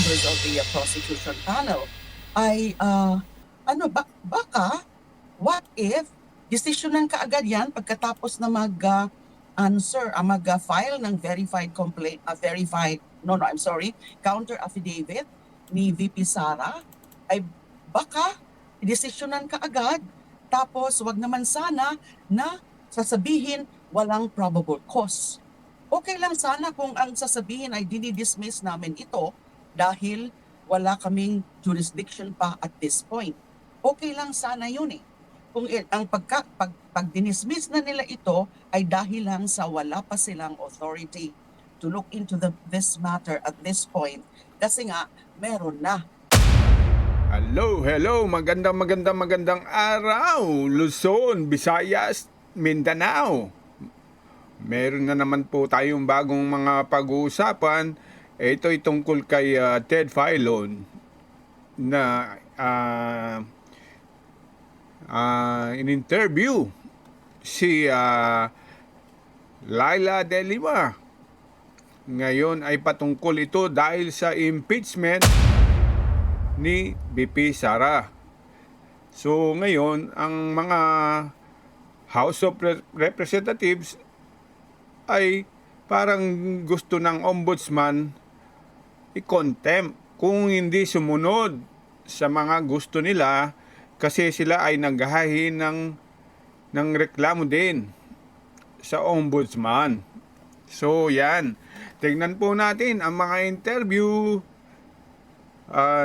members of the prosecution panel ay baka what if desisyonan kaagad yan pagkatapos na mag-file ng verified complaint, counter affidavit ni VP Sara, ay baka desisyonan kaagad tapos wag naman sana na sasabihin walang probable cause. Okay lang sana kung ang sasabihin ay dinidismiss namin ito dahil wala kaming jurisdiction pa at this point. Okay lang sana yun eh. Kung ang pag dinismiss na nila ito ay dahil lang sa wala pa silang authority to look into this matter at this point kasi nga meron na. Hello, magandang araw, Luzon, Visayas, Mindanao. Meron na naman po tayong bagong mga pag-uusapan. Ito ay tungkol kay Ted Filon na in-interview si Leila De Lima. Ngayon ay patungkol ito dahil sa impeachment ni VP Sara. So ngayon, ang mga House of Representatives ay parang gusto ng ombudsman i-contempt kung hindi sumunod sa mga gusto nila kasi sila ay naghahahi ng reklamo din sa ombudsman. So yan, tingnan po natin ang mga interview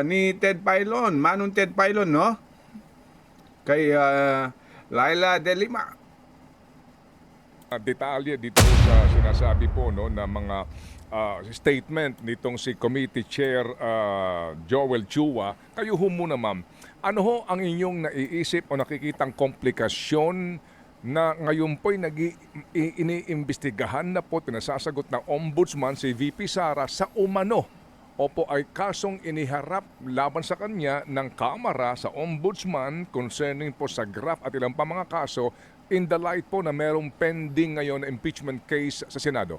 ni Ted Filon, Manong Ted Filon, no? Kay Leila De Lima. Detalye dito sa sinasabi po no na mga statement nitong si Committee Chair Joel Chua. Kayo ho muna, ma'am. Ano ho ang inyong naiisip o nakikitang komplikasyon na ngayon po'y iniimbestigahan na po, tinasasagot ng Ombudsman si VP Sara sa umano opo ay kasong iniharap laban sa kanya ng Kamara sa Ombudsman concerning po sa graft at ilang pa mga kaso in the light po na merong pending ngayon na impeachment case sa Senado?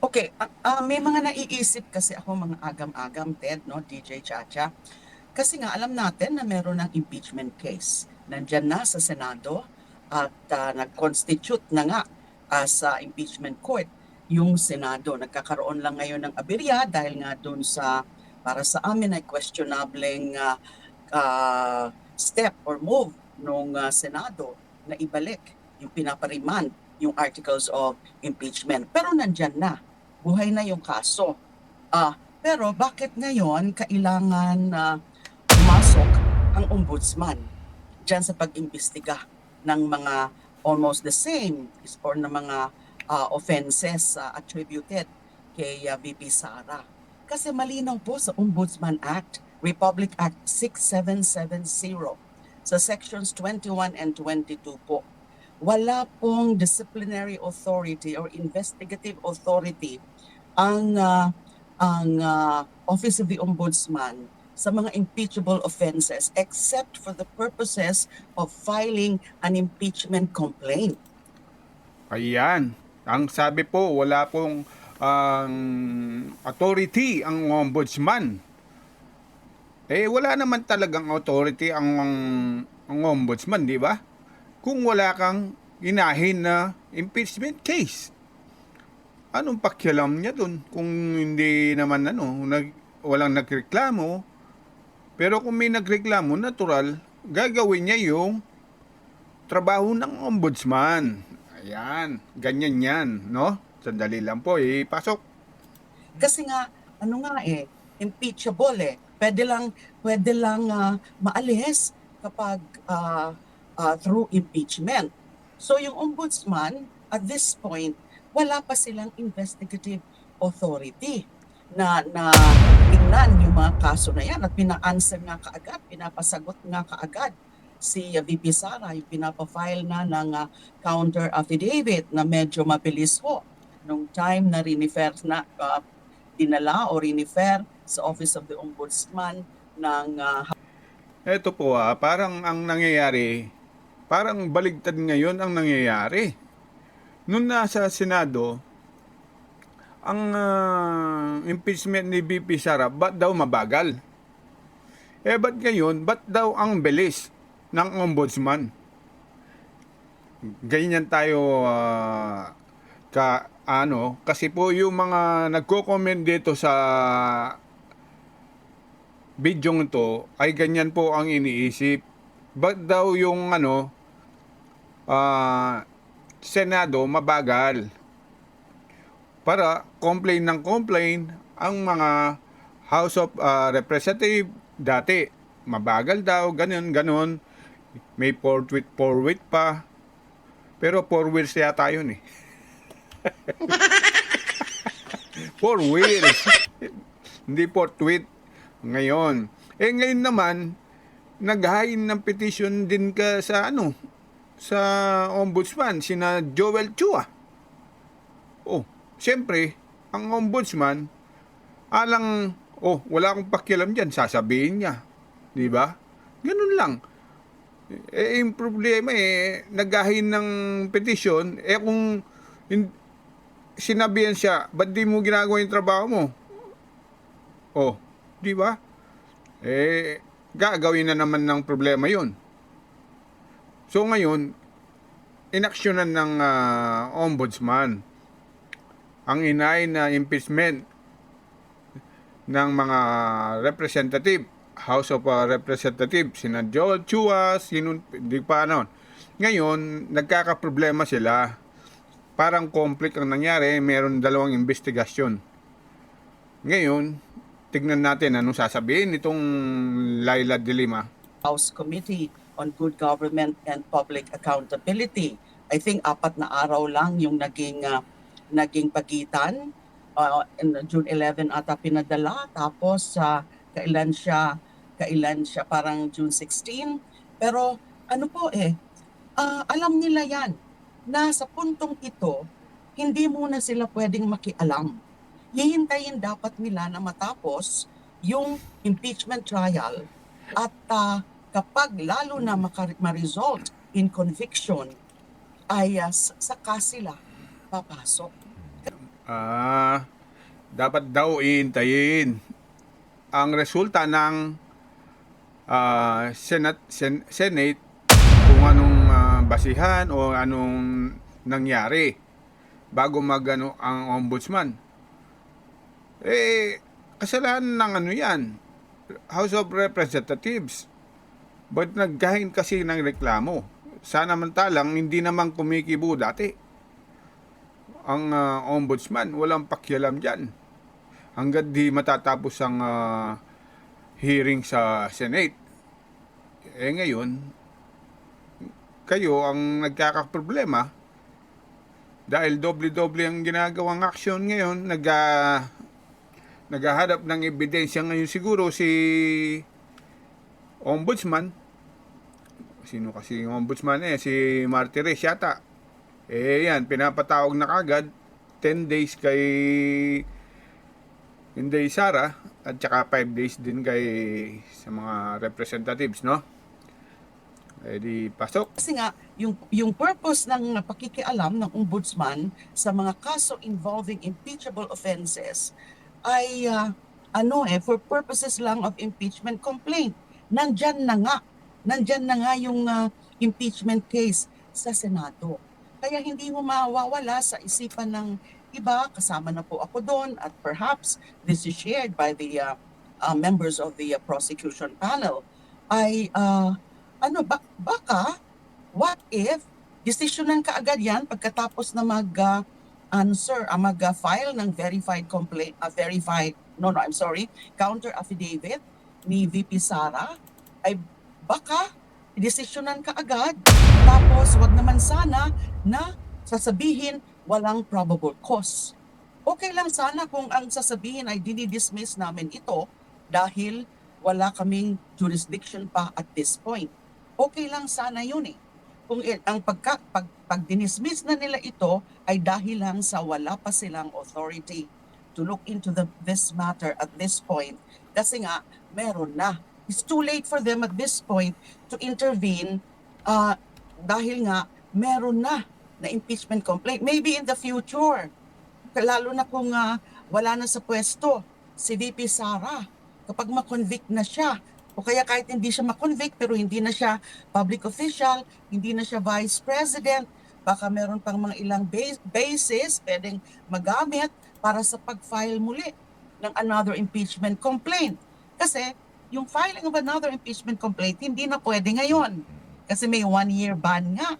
Okay, may mga naiisip kasi ako mga agam-agam, Ted, no, DJ Chacha. Kasi nga alam natin na meron ng impeachment case. Nandyan na sa Senado at nag-constitute na nga sa impeachment court yung Senado. Nagkakaroon lang ngayon ng aberya dahil nga doon sa, para sa amin ay questionableng step or move nung Senado na ibalik yung pinapariman yung articles of impeachment. Pero nandyan na, buhay na yung kaso. Pero bakit ngayon kailangan pumasok ang ombudsman dyan sa pag-imbestiga ng mga almost the same or na mga offenses attributed kay VP Sara? Kasi malinaw po sa Ombudsman Act, Republic Act 6770, sa sections 21 and 22 po, wala pong disciplinary authority or investigative authority ang Office of the Ombudsman sa mga impeachable offenses except for the purposes of filing an impeachment complaint. Ayan. Ang sabi po, wala pong authority ang ombudsman. Wala naman talagang authority ang ombudsman, di ba? Kung wala kang inahin na impeachment case. Anong pakialam niya dun? Kung hindi naman walang nagreklamo. Pero kung may nagreklamo, natural, gagawin niya yung trabaho ng ombudsman. Ayan, ganyan yan, no? Sandali lang po, pasok. Kasi nga, impeachable . Pwede lang maalis kapag through impeachment. So yung ombudsman, at this point, wala pa silang investigative authority na tingnan yung mga kaso na yan at pina-answer nga kaagad, pinapasagot nga kaagad si VP Sara, yung pinapa-file na ng counter affidavit na medyo mabilis ho. Nung time na dinala o rinifer sa Office of the Ombudsman ng... Ito po parang ang nangyayari, parang baligtad ngayon ang nangyayari. Nung nasa Senado, ang impeachment ni VP Sara, ba't daw mabagal? Ba't ngayon, ba't daw ang bilis ng ombudsman? Ganyan tayo kasi po yung mga nagko-comment dito sa video to ay ganyan po ang iniisip. Ba't daw yung Senado mabagal? Para complain ng complain ang mga House of Representative dati mabagal daw, ganun. May forward pa. Pero 4 wheels yata yun eh. 4 wheels. Hindi forthwith. Ngayon. Ngayon naman, naghain ng petition din ka sa sa ombudsman, sina Joel Chua. Siyempre, ang ombudsman, wala akong pakialam dyan, sasabihin niya. Di ba? Ganun lang. Yung problema naghahin ng petition, kung sinabihan siya, ba't di mo ginagawa yung trabaho mo? Di ba? Gagawin na naman ng problema yun. So ngayon, inaksyonan ng ombudsman ang inahin na impeachment ng mga representative, House of Representatives, sina Joel Chua, hindi pa Ngayon, nagkakaproblema sila. Parang conflict ang nangyari, meron 2 investigasyon. Ngayon, tignan natin anong sasabihin nitong Laila de Lima. House Committee on Good Government and Public Accountability. I think 4 na araw lang yung naging pagitan. June 11 ata pinadala, tapos kailan siya parang June 16. Pero alam nila yan na sa puntong ito, hindi muna sila pwedeng makialam. Hihintayin dapat nila na matapos yung impeachment trial at kapag lalo na ma-result in conviction, ay saka sila papasok. Dapat daw iintayin ang resulta ng Senate kung anong basihan o anong nangyari bago ang ombudsman. Kasalanan ng yan, House of Representatives. Ba't nagkahin kasi ng reklamo? Sana mantalang hindi naman kumikibo dati ang ombudsman, walang pakialam dyan. Hanggat di matatapos ang hearing sa Senate. Ngayon, kayo ang nagkakaproblema dahil doble-doble ang ginagawang aksyon ngayon. Naghahanap ng ebidensya ngayon siguro si ombudsman. Sino kasi yung ombudsman si Martires yata. Yan, pinapatawag na kagad 10 days kay Inday Sara at saka 5 days din sa mga representatives, no? Di pasok. Kasi nga, yung purpose ng pakikialam ng ombudsman sa mga kaso involving impeachable offenses ay for purposes lang of impeachment complaint. Nandyan na nga yung impeachment case sa Senado. Kaya hindi mo mawawala sa isipan ng iba, kasama na po ako doon, at perhaps this is shared by the members of the prosecution panel, ay baka, what if, desisyonan ka agad yan pagkatapos na mag-file ng counter affidavit ni VP Sara, ay baka desisyonan ka agad. Tapos wag naman sana na sasabihin walang probable cause. Okay lang sana kung ang sasabihin ay dinidismiss namin ito dahil wala kaming jurisdiction pa at this point. Okay lang sana yun eh. Kung ang pag dinismiss na nila ito ay dahil lang sa wala pa silang authority to look into this matter at this point. Kasi nga, meron na. It's too late for them at this point to intervene dahil nga meron na impeachment complaint. Maybe in the future, lalo na kung wala na sa pwesto si VP Sara, kapag ma-convict na siya, o kaya kahit hindi siya ma-convict pero hindi na siya public official, hindi na siya vice president, baka meron pang mga ilang basis pwedeng magamit para sa pag-file muli ng another impeachment complaint. Kasi yung filing of another impeachment complaint hindi na pwede ngayon kasi may 1-year ban nga.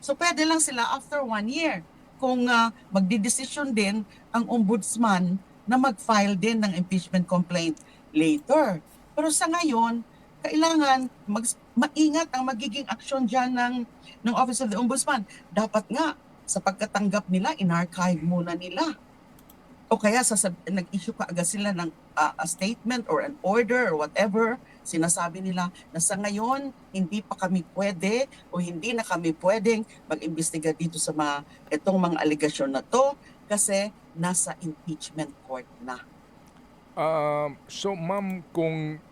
So pwede lang sila after 1 year kung magdidesisyon din ang ombudsman na mag-file din ng impeachment complaint later. Pero sa ngayon, kailangan maingat ang magiging aksyon dyan ng Office of the Ombudsman. Dapat nga, sa pagkatanggap nila, in-archive muna nila. O kaya nag-issue ka agad sila ng a statement or an order or whatever, sinasabi nila na sa ngayon, hindi pa kami pwede o hindi na kami pwedeng mag-imbestiga dito sa itong mga aligasyon na to kasi nasa impeachment court na. So ma'am, kung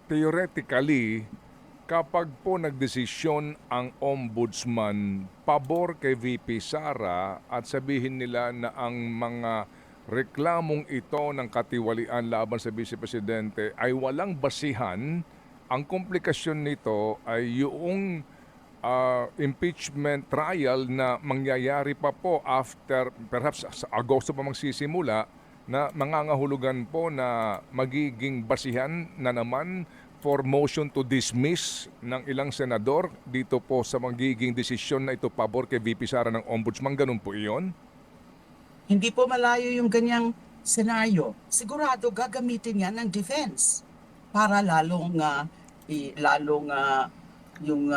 theoretically, kapag po nagdesisyon ang ombudsman pabor kay VP Sara at sabihin nila na ang mga reklamong ito ng katiwalian laban sa Vice Presidente ay walang basihan, ang komplikasyon nito ay yung impeachment trial na mangyayari pa po after, perhaps sa Agosto pa magsisimula, na mangangahulugan po na magiging basihan na naman for motion to dismiss ng ilang senador dito po sa magiging desisyon na ito pabor kay VP Sara ng Ombudsman. Ganun po iyon? Hindi po malayo yung ganyang senaryo. Sigurado gagamitin yan ng defense para lalong yung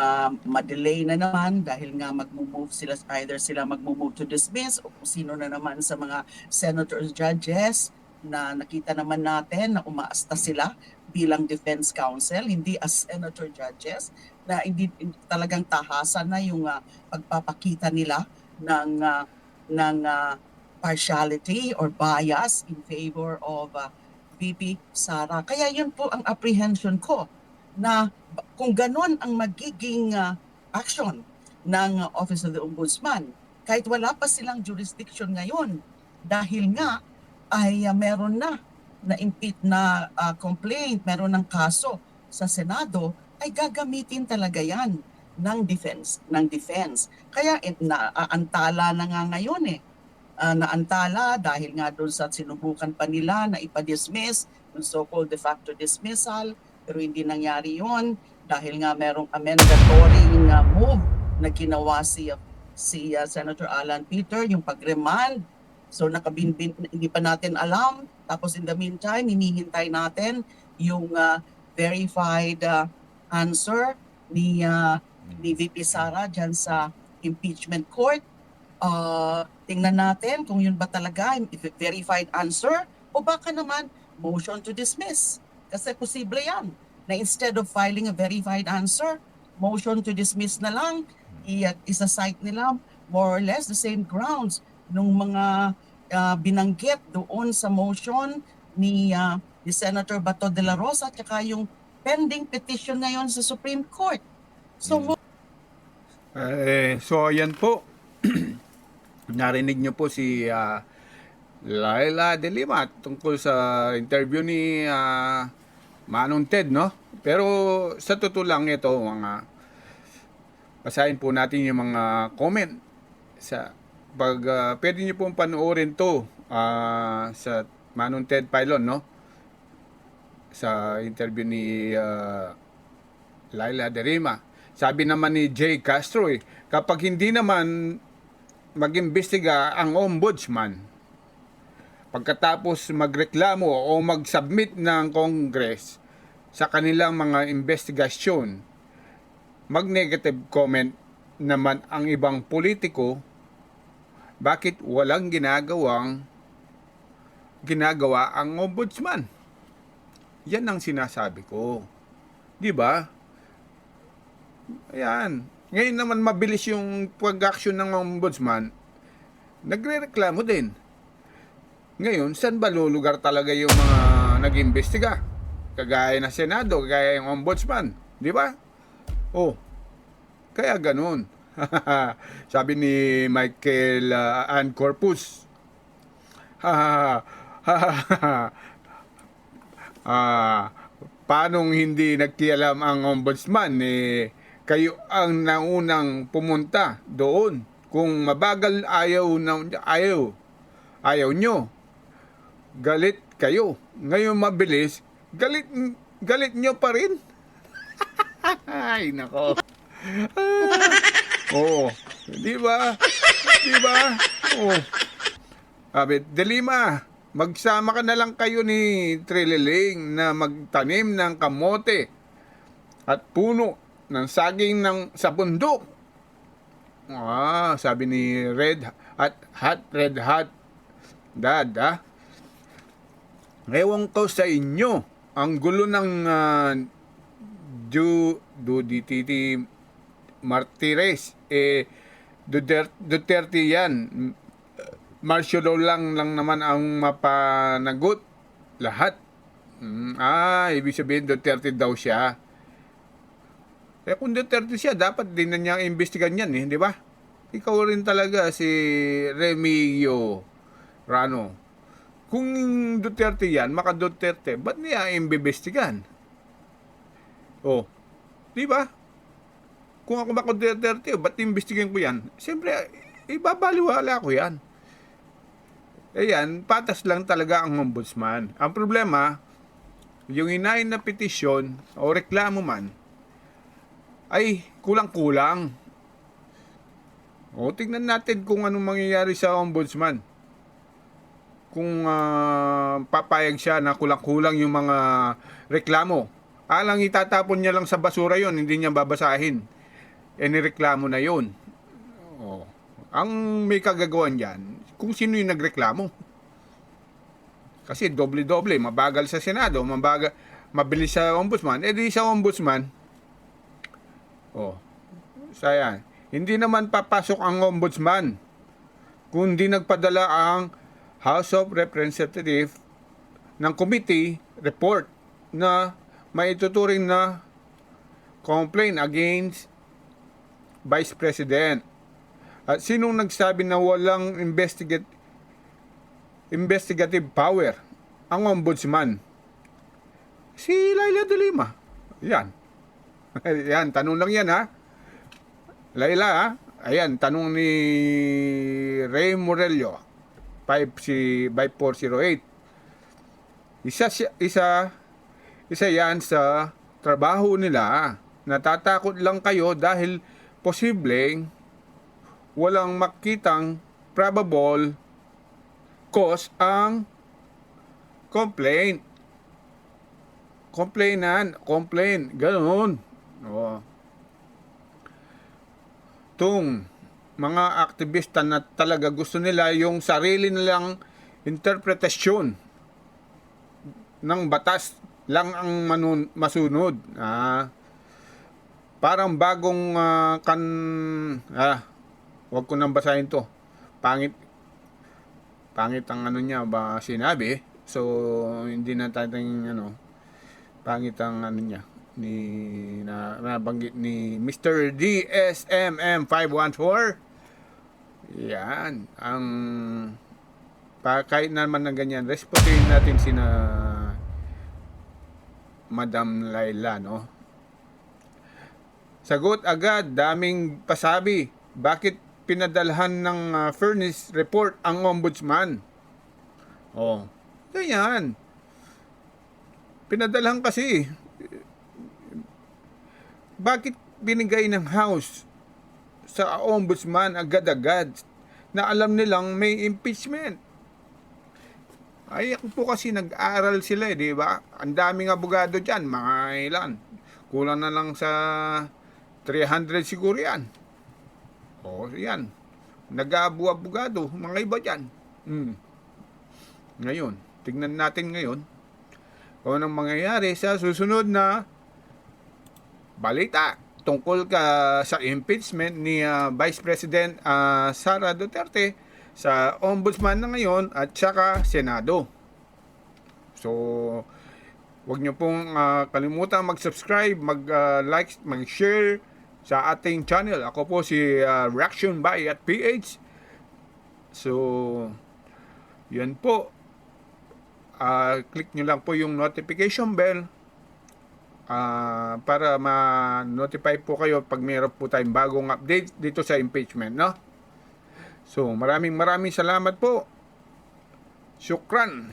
madelay na naman dahil nga magmo-move sila, either sila magmo-move to dismiss o kung sino na naman sa mga senators, judges na nakita naman natin na umaasta sila bilang defense counsel, hindi as senator judges, na hindi talagang tahasan na yung pagpapakita nila ng partiality or bias in favor of VP Sara. Kaya yun po ang apprehension ko na kung ganon ang magiging action ng Office of the Ombudsman, kahit wala pa silang jurisdiction ngayon, dahil nga ay meron na complaint, meron ng kaso sa Senado, ay gagamitin talaga yan ng defense. Kaya naantala na nga ngayon naantala dahil nga doon sa sinubukan pa nila na ipa-dismiss, yung so-called de facto dismissal, pero hindi nangyari yon dahil nga merong amendatory move na ginawa si Senator Alan Peter, yung pag-remand. So hindi pa natin alam. Tapos in the meantime, hinihintay natin yung verified answer ni VP Sara dyan sa impeachment court. Tingnan natin kung yun ba talaga verified answer o baka naman motion to dismiss. Kasi posible yan na instead of filing a verified answer, motion to dismiss na lang, isa-cite nila more or less the same grounds nung mga binanggit doon sa motion ni Senator Bato de la Rosa at saka yung pending petition ngayon sa Supreme Court. So, so ayan po. Narinig niyo po si Laila de Lima tungkol sa interview ni Manong Ted, no? Pero sa totoo lang ito, basahin po natin yung mga comment sa pwede niyo pong panoorin to sa Manong Ted Filon, no? Sa interview ni Laila de Lima. Sabi naman ni Jay Castro, kapag hindi naman mag-imbestiga ang ombudsman pagkatapos magreklamo o mag-submit ng Congress sa kanilang mga investigasyon, mag-negative comment naman ang ibang politiko, bakit walang ginagawa ang ombudsman? Yan ang sinasabi ko. Di ba? Ayan. Ngayon naman mabilis yung pag-action ng ombudsman, nagre-reklamo din. Ngayon, saan ba lulugar talaga yung mga nag-imbestiga? Kagaya na Senado, kagaya yung ombudsman. Di ba? Kaya ganun. Sabi ni Michael Ann Corpus, Ah, paanong hindi nagkialam ang ombudsman? Kayo ang naunang pumunta doon. Kung mabagal ayaw nyo. Galit kayo. Ngayon mabilis, galit nyo pa rin. Ay, nako. Oo. Di ba? Di ba? Oo. Sabi, Delima, magsama ka na lang kayo ni Trililing na magtanim ng kamote at puno ng saging sa bundok. Sabi ni Red Hot Dad, ewan ko sa inyo, ang gulo ng Duterte Martires, Duterte yan. Marshalo lang naman ang mapanagot lahat. Ibig sabihin Duterte daw siya. Kung Duterte siya, dapat din na niyang imbestigan yan, di ba? Ikaw rin talaga si Remigio Rano. Kung Duterte yan, maka Duterte, ba't niya imbestigan? Di ba? Kung ako maka Duterte, ba't imbestigan ko yan? Siyempre, ibabaliwala ko yan. Ayan, patas lang talaga ang ombudsman. Ang problema, yung inahin na petisyon o reklamo man, ay kulang-kulang. Tingnan natin kung anong mangyayari sa ombudsman. Kung papayag siya na kulang-kulang yung mga reklamo. Alang itatapon niya lang sa basura yon, hindi niya babasahin. Nireklamo na yon. Ang may kagagawan dyan, kung sino yung nagreklamo. Kasi doble-doble, mabagal sa Senado, mabilis sa ombudsman. Di sa ombudsman, sayang. Hindi naman papasok ang ombudsman kung di nagpadala ang House of Representatives ng committee report na may ituturing na complaint against Vice President. At sinong nagsabi na walang investigative power ang ombudsman? Si Laila de Lima. Yan. Yan, tanong lang yan, ha? Laila, ayan, tanong ni Ray Morello, 5408. Isa yan sa trabaho nila. Natatakot lang kayo dahil posibleng walang makitang probable cause ang complaint. Complain, ganoon. Tung mga aktivista na talaga gusto nila yung sarili nilang interpretasyon ng batas lang ang masunod. Parang bagong wag ko nang basahin to. Pangit ang niya ba sinabi. So hindi na tayong pangit ang niya nabanggit ni Mr. DSMM 514. Yan ang kahit naman ng ganyan, responsihin natin sina Madam Laila, Sagot agad, daming pasabi. Bakit pinadalhan ng furnace report ang ombudsman? Ganyan. Pinadalhan kasi. Bakit binigay ng House sa ombudsman agad-agad na alam nilang may impeachment? Ay, ako po kasi nag-aaral sila, di ba? Ang daming abogado dyan, mga ilan. Kulang na lang sa 300 siguro yan. Yan. Nag-abogado, mga iba dyan. Ngayon, tignan natin ngayon kung anong mangyayari sa susunod na balita tungkol sa impeachment ni Vice President Sara Duterte sa Ombudsman na ngayon at saka Senado. So, huwag niyo pong kalimutan mag-subscribe, mag-like, mag-share sa ating channel. Ako po si Reaction by at PH. So, Yan po. Click nyo lang po yung notification bell para ma-notify po kayo pag mayroon po tayong bagong update dito sa impeachment, no? So, maraming salamat po. Syukran.